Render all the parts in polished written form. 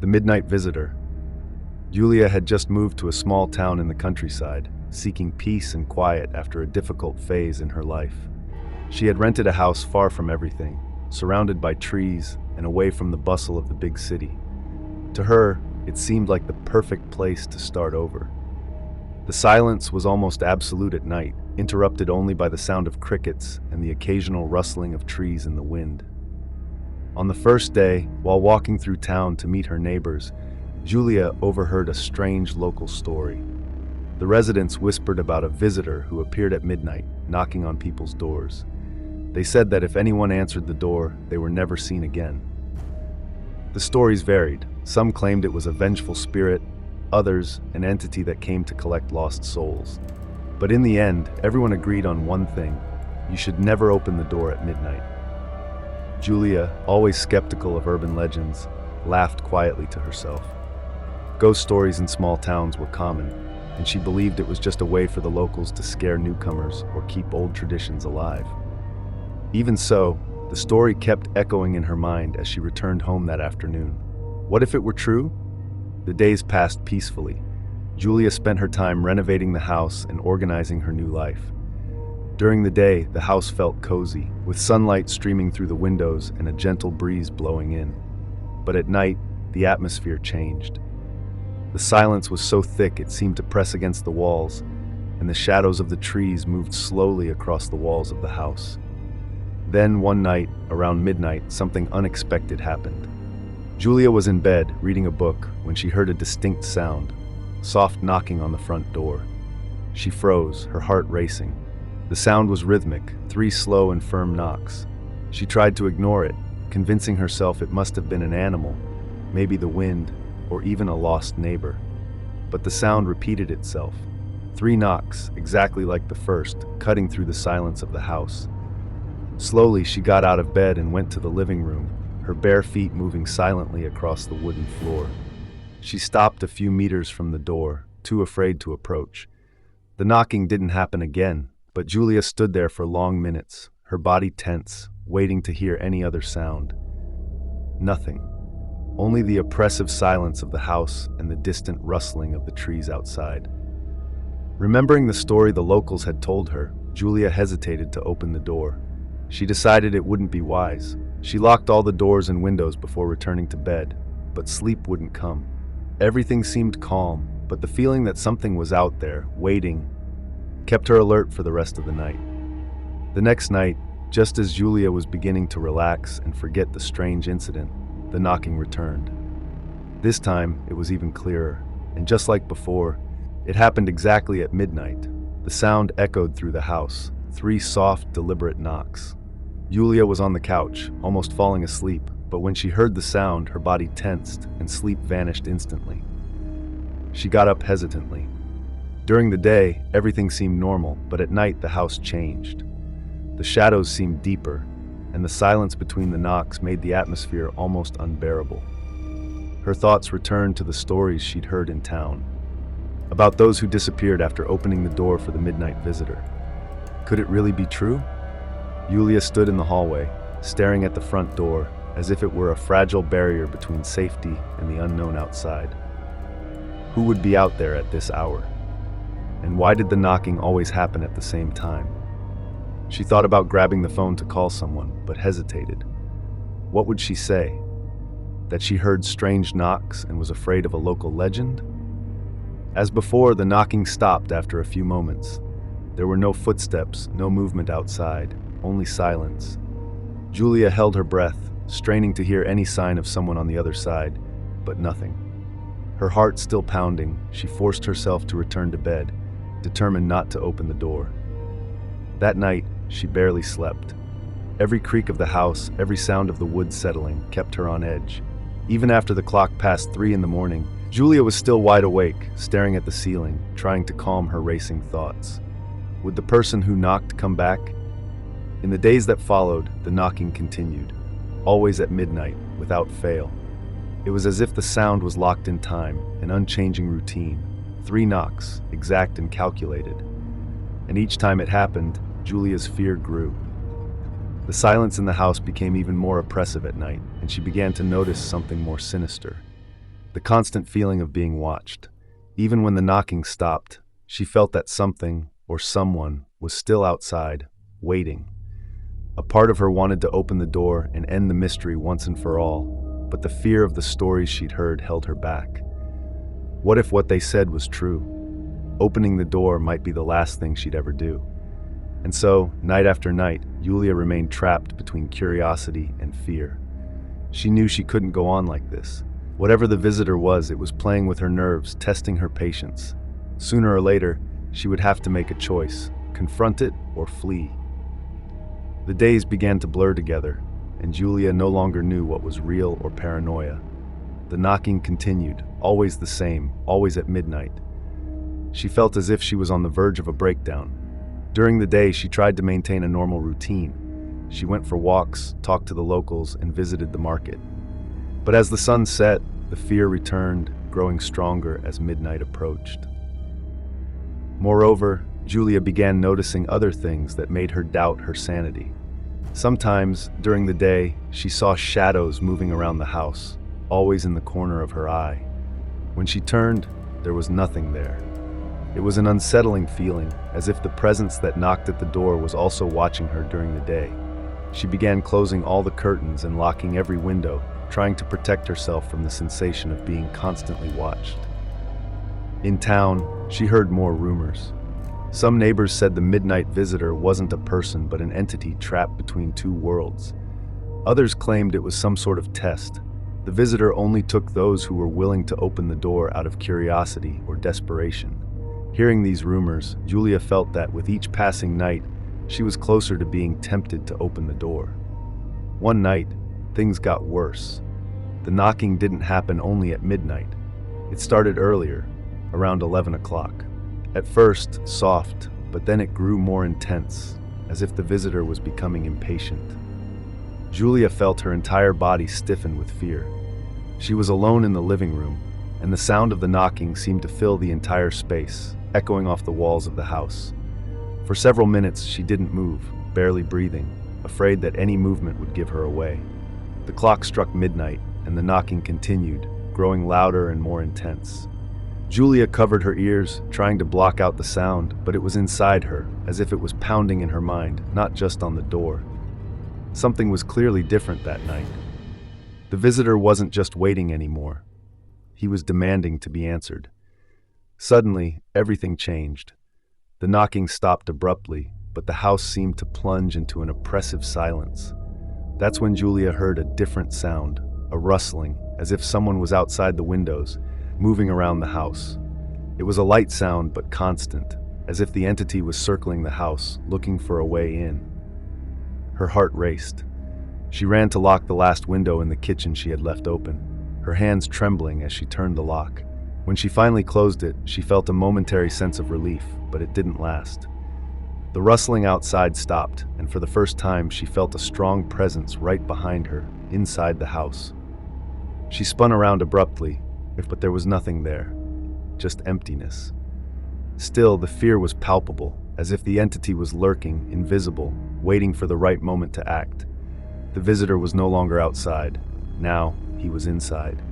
The Midnight Visitor. Julia had just moved to a small town in the countryside, seeking peace and quiet after a difficult phase in her life. She had rented a house far from everything, surrounded by trees and away from the bustle of the big city. To her, it seemed like the perfect place to start over. The silence was almost absolute at night, interrupted only by the sound of crickets and the occasional rustling of trees in the wind. On the first day, while walking through town to meet her neighbors, Julia overheard a strange local story. The residents whispered about a visitor who appeared at midnight, knocking on people's doors. They said that if anyone answered the door, they were never seen again. The stories varied. Some claimed it was a vengeful spirit, others an entity that came to collect lost souls. But in the end, everyone agreed on one thing: you should never open the door at midnight. Julia, always skeptical of urban legends, laughed quietly to herself. Ghost stories in small towns were common, and she believed it was just a way for the locals to scare newcomers or keep old traditions alive. Even so, the story kept echoing in her mind as she returned home that afternoon. What if it were true? The days passed peacefully. Julia spent her time renovating the house and organizing her new life. During the day, the house felt cozy, with sunlight streaming through the windows and a gentle breeze blowing in. But at night, the atmosphere changed. The silence was so thick it seemed to press against the walls, and the shadows of the trees moved slowly across the walls of the house. Then one night, around midnight, something unexpected happened. Julia was in bed, reading a book, when she heard a distinct sound, soft knocking on the front door. She froze, her heart racing. The sound was rhythmic, 3 slow and firm knocks. She tried to ignore it, convincing herself it must have been an animal, maybe the wind, or even a lost neighbor. But the sound repeated itself. 3 knocks, exactly like the first, cutting through the silence of the house. Slowly, she got out of bed and went to the living room, her bare feet moving silently across the wooden floor. She stopped a few meters from the door, too afraid to approach. The knocking didn't happen again, but Julia stood there for long minutes, her body tense, waiting to hear any other sound. Nothing. Only the oppressive silence of the house and the distant rustling of the trees outside. Remembering the story the locals had told her, Julia hesitated to open the door. She decided it wouldn't be wise. She locked all the doors and windows before returning to bed, but sleep wouldn't come. Everything seemed calm, but the feeling that something was out there, waiting, kept her alert for the rest of the night. The next night, just as Julia was beginning to relax and forget the strange incident, the knocking returned. This time, it was even clearer, and just like before, it happened exactly at midnight. The sound echoed through the house, 3 soft, deliberate knocks. Julia was on the couch, almost falling asleep, but when she heard the sound, her body tensed and sleep vanished instantly. She got up hesitantly. During the day, everything seemed normal, but at night the house changed. The shadows seemed deeper, and the silence between the knocks made the atmosphere almost unbearable. Her thoughts returned to the stories she'd heard in town, about those who disappeared after opening the door for the midnight visitor. Could it really be true? Julia stood in the hallway, staring at the front door, as if it were a fragile barrier between safety and the unknown outside. Who would be out there at this hour? And why did the knocking always happen at the same time? She thought about grabbing the phone to call someone, but hesitated. What would she say? That she heard strange knocks and was afraid of a local legend? As before, the knocking stopped after a few moments. There were no footsteps, no movement outside, only silence. Julia held her breath, straining to hear any sign of someone on the other side, but nothing. Her heart still pounding, she forced herself to return to bed, determined not to open the door. That night, she barely slept. Every creak of the house, every sound of the wood settling, kept her on edge. Even after the clock passed 3 in the morning, Julia was still wide awake, staring at the ceiling, trying to calm her racing thoughts. Would the person who knocked come back? In the days that followed, the knocking continued, always at midnight, without fail. It was as if the sound was locked in time, an unchanging routine. 3 knocks, exact and calculated. And each time it happened, Julia's fear grew. The silence in the house became even more oppressive at night, and she began to notice something more sinister. the constant feeling of being watched. Even when the knocking stopped, she felt that something or someone was still outside, waiting. A part of her wanted to open the door and end the mystery once and for all, but the fear of the stories she'd heard held her back. What if what they said was true? Opening the door might be the last thing she'd ever do. And so, night after night, Yulia remained trapped between curiosity and fear. She knew she couldn't go on like this. Whatever the visitor was, it was playing with her nerves, testing her patience. Sooner or later, she would have to make a choice, confront it or flee. The days began to blur together, and Julia no longer knew what was real or paranoia. The knocking continued, always the same, always at midnight. She felt as if she was on the verge of a breakdown. During the day, she tried to maintain a normal routine. She went for walks, talked to the locals, and visited the market. But as the sun set, the fear returned, growing stronger as midnight approached. Moreover, Julia began noticing other things that made her doubt her sanity. Sometimes, during the day, she saw shadows moving around the house, always in the corner of her eye. When she turned, there was nothing there. It was an unsettling feeling, as if the presence that knocked at the door was also watching her during the day. She began closing all the curtains and locking every window, trying to protect herself from the sensation of being constantly watched. In town, she heard more rumors. Some neighbors said the midnight visitor wasn't a person but an entity trapped between two worlds. Others claimed it was some sort of test. The visitor only took those who were willing to open the door out of curiosity or desperation. Hearing these rumors, Julia felt that with each passing night, she was closer to being tempted to open the door. One night, things got worse. The knocking didn't happen only at midnight. It started earlier, around 11 o'clock. At first, soft, but then it grew more intense, as if the visitor was becoming impatient. Julia felt her entire body stiffen with fear. She was alone in the living room, and the sound of the knocking seemed to fill the entire space, echoing off the walls of the house. For several minutes, she didn't move, barely breathing, afraid that any movement would give her away. The clock struck midnight, and the knocking continued, growing louder and more intense. Julia covered her ears, trying to block out the sound, but it was inside her, as if it was pounding in her mind, not just on the door. Something was clearly different that night. The visitor wasn't just waiting anymore. He was demanding to be answered. Suddenly, everything changed. The knocking stopped abruptly, but the house seemed to plunge into an oppressive silence. That's when Julia heard a different sound, a rustling, as if someone was outside the windows, moving around the house. It was a light sound, but constant, as if the entity was circling the house, looking for a way in. Her heart raced. She ran to lock the last window in the kitchen she had left open, her hands trembling as she turned the lock. When she finally closed it, she felt a momentary sense of relief, but it didn't last. The rustling outside stopped, and for the first time she felt a strong presence right behind her, inside the house. She spun around abruptly, but there was nothing there, just emptiness. Still, the fear was palpable, as if the entity was lurking, invisible, waiting for the right moment to act. The visitor was no longer outside. Now, he was inside.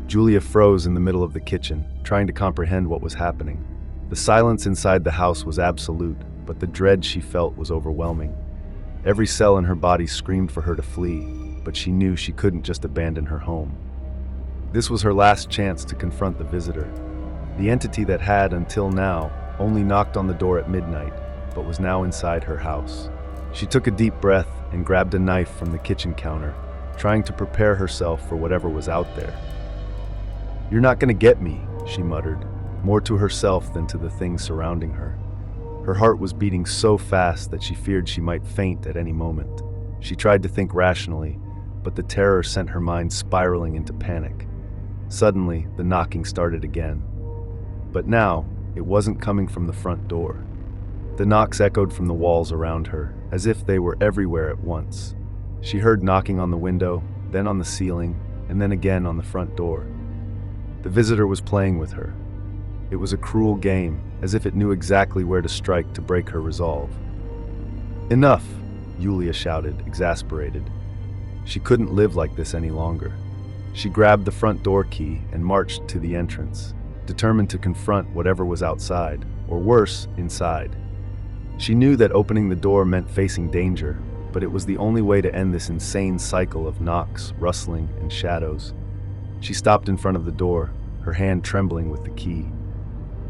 Julia froze in the middle of the kitchen, trying to comprehend what was happening. The silence inside the house was absolute, but the dread she felt was overwhelming. Every cell in her body screamed for her to flee, but she knew she couldn't just abandon her home. This was her last chance to confront the visitor, the entity that had, until now, only knocked on the door at midnight, but was now inside her house. She took a deep breath and grabbed a knife from the kitchen counter, trying to prepare herself for whatever was out there. "You're not gonna get me," she muttered, more to herself than to the things surrounding her. Her heart was beating so fast that she feared she might faint at any moment. She tried to think rationally, but the terror sent her mind spiraling into panic. Suddenly, the knocking started again. But now, it wasn't coming from the front door. The knocks echoed from the walls around her, as if they were everywhere at once. She heard knocking on the window, then on the ceiling, and then again on the front door. The visitor was playing with her. It was a cruel game, as if it knew exactly where to strike to break her resolve. "Enough!" Yulia shouted, exasperated. She couldn't live like this any longer. She grabbed the front door key and marched to the entrance, determined to confront whatever was outside, or worse, inside. She knew that opening the door meant facing danger, but it was the only way to end this insane cycle of knocks, rustling, and shadows. She stopped in front of the door, her hand trembling with the key.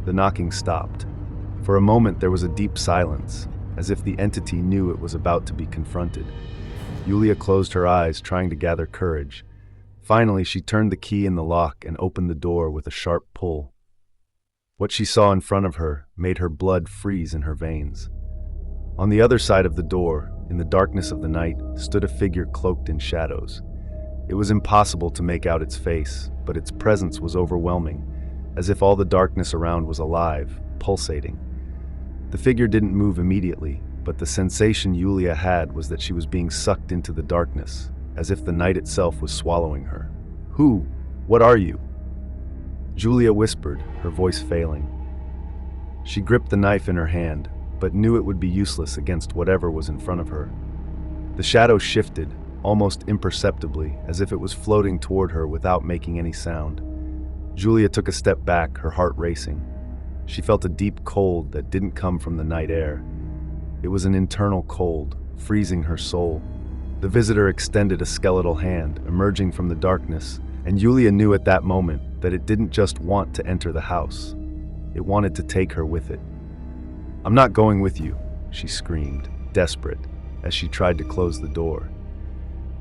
The knocking stopped. For a moment there was a deep silence, as if the entity knew it was about to be confronted. Yulia closed her eyes, trying to gather courage. Finally, she turned the key in the lock and opened the door with a sharp pull. What she saw in front of her made her blood freeze in her veins. On the other side of the door, in the darkness of the night, stood a figure cloaked in shadows. It was impossible to make out its face, but its presence was overwhelming, as if all the darkness around was alive, pulsating. The figure didn't move immediately, but the sensation Yulia had was that she was being sucked into the darkness, as if the night itself was swallowing her. "Who? What are you?" Julia whispered, her voice failing. She gripped the knife in her hand, but knew it would be useless against whatever was in front of her. The shadow shifted, almost imperceptibly, as if it was floating toward her without making any sound. Julia took a step back, her heart racing. She felt a deep cold that didn't come from the night air. It was an internal cold, freezing her soul. The visitor extended a skeletal hand, emerging from the darkness, and Yulia knew at that moment that it didn't just want to enter the house. It wanted to take her with it. "I'm not going with you," she screamed, desperate, as she tried to close the door.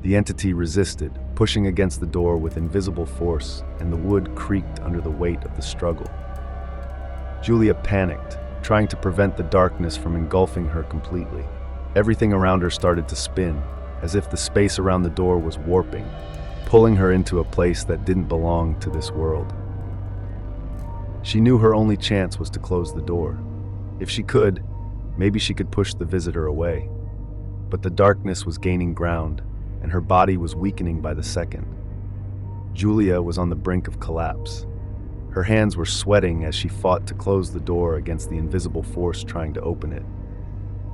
The entity resisted, pushing against the door with invisible force, and the wood creaked under the weight of the struggle. Julia panicked, trying to prevent the darkness from engulfing her completely. Everything around her started to spin, as if the space around the door was warping, pulling her into a place that didn't belong to this world. She knew her only chance was to close the door. If she could, maybe she could push the visitor away. But the darkness was gaining ground, and her body was weakening by the second. Julia was on the brink of collapse. Her hands were sweating as she fought to close the door against the invisible force trying to open it.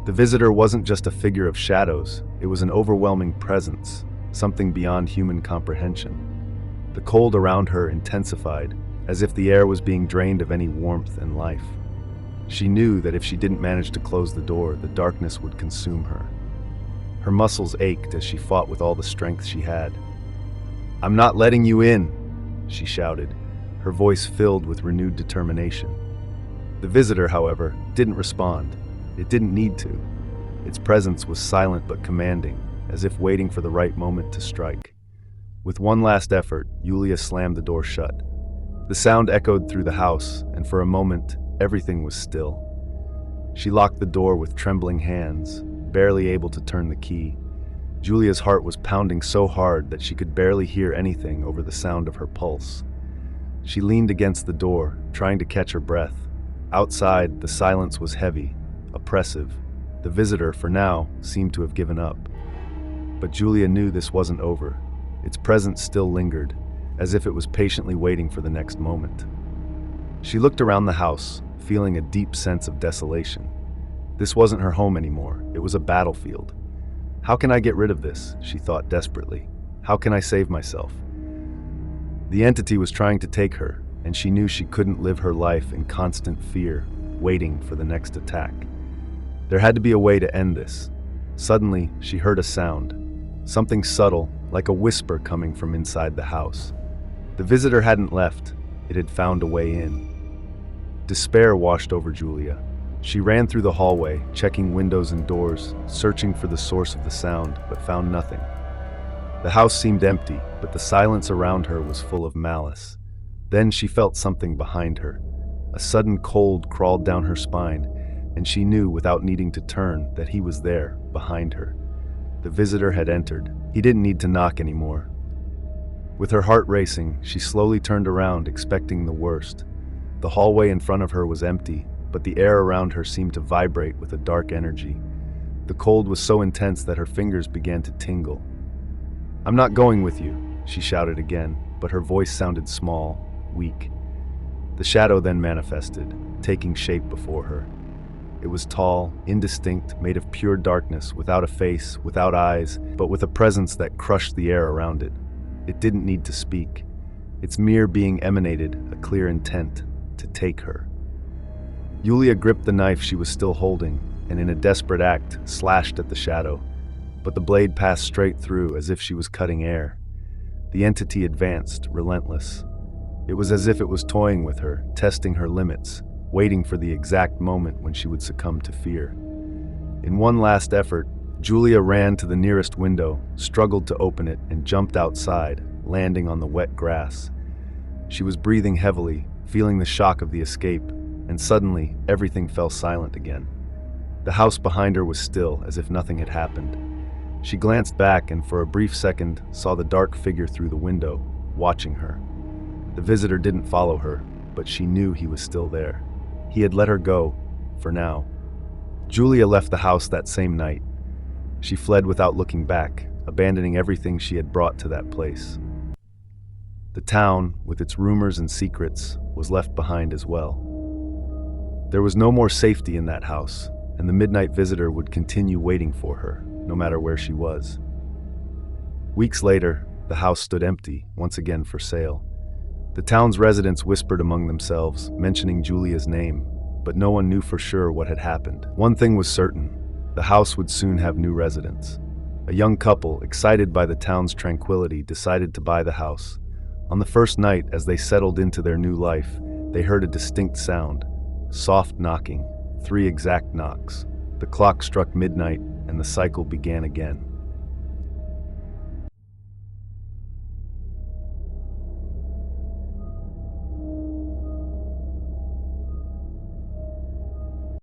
The visitor wasn't just a figure of shadows, it was an overwhelming presence, something beyond human comprehension. The cold around her intensified, as if the air was being drained of any warmth and life. She knew that if she didn't manage to close the door, the darkness would consume her. Her muscles ached as she fought with all the strength she had. "I'm not letting you in," she shouted, her voice filled with renewed determination. The visitor, however, didn't respond. It didn't need to. Its presence was silent but commanding, as if waiting for the right moment to strike. With one last effort, Yulia slammed the door shut. The sound echoed through the house, and for a moment, everything was still. She locked the door with trembling hands, barely able to turn the key. Julia's heart was pounding so hard that she could barely hear anything over the sound of her pulse. She leaned against the door, trying to catch her breath. Outside, the silence was heavy, oppressive. The visitor, for now, seemed to have given up. But Julia knew this wasn't over. Its presence still lingered, as if it was patiently waiting for the next moment. She looked around the house, feeling a deep sense of desolation. This wasn't her home anymore, it was a battlefield. "How can I get rid of this?" she thought desperately. "How can I save myself?" The entity was trying to take her, and she knew she couldn't live her life in constant fear, waiting for the next attack. There had to be a way to end this. Suddenly, she heard a sound, something subtle, like a whisper coming from inside the house. The visitor hadn't left, it had found a way in. Despair washed over Julia. She ran through the hallway, checking windows and doors, searching for the source of the sound, but found nothing. The house seemed empty, but the silence around her was full of malice. Then she felt something behind her. A sudden cold crawled down her spine, and she knew without needing to turn that he was there, behind her. The visitor had entered. He didn't need to knock anymore. With her heart racing, she slowly turned around, expecting the worst. The hallway in front of her was empty, but the air around her seemed to vibrate with a dark energy. The cold was so intense that her fingers began to tingle. "I'm not going with you," she shouted again, but her voice sounded small, weak. The shadow then manifested, taking shape before her. It was tall, indistinct, made of pure darkness, without a face, without eyes, but with a presence that crushed the air around it. It didn't need to speak. Its mere being emanated a clear intent to take her. Yulia gripped the knife she was still holding and in a desperate act slashed at the shadow, but the blade passed straight through as if she was cutting air. The entity advanced, relentless. It was as if it was toying with her, testing her limits, waiting for the exact moment when she would succumb to fear. In one last effort, Julia ran to the nearest window, struggled to open it, and jumped outside, landing on the wet grass. She was breathing heavily, feeling the shock of the escape, and suddenly, everything fell silent again. The house behind her was still, as if nothing had happened. She glanced back and for a brief second saw the dark figure through the window, watching her. The visitor didn't follow her, but she knew he was still there. He had let her go, for now. Julia left the house that same night. She fled without looking back, abandoning everything she had brought to that place. The town, with its rumors and secrets, was left behind as well. There was no more safety in that house, and the midnight visitor would continue waiting for her, no matter where she was. Weeks later, the house stood empty, once again for sale. The town's residents whispered among themselves, mentioning Julia's name, but no one knew for sure what had happened. One thing was certain: the house would soon have new residents. A young couple, excited by the town's tranquility, decided to buy the house. On the first night, as they settled into their new life, they heard a distinct sound. Soft knocking, 3 exact knocks. The clock struck midnight, and the cycle began again.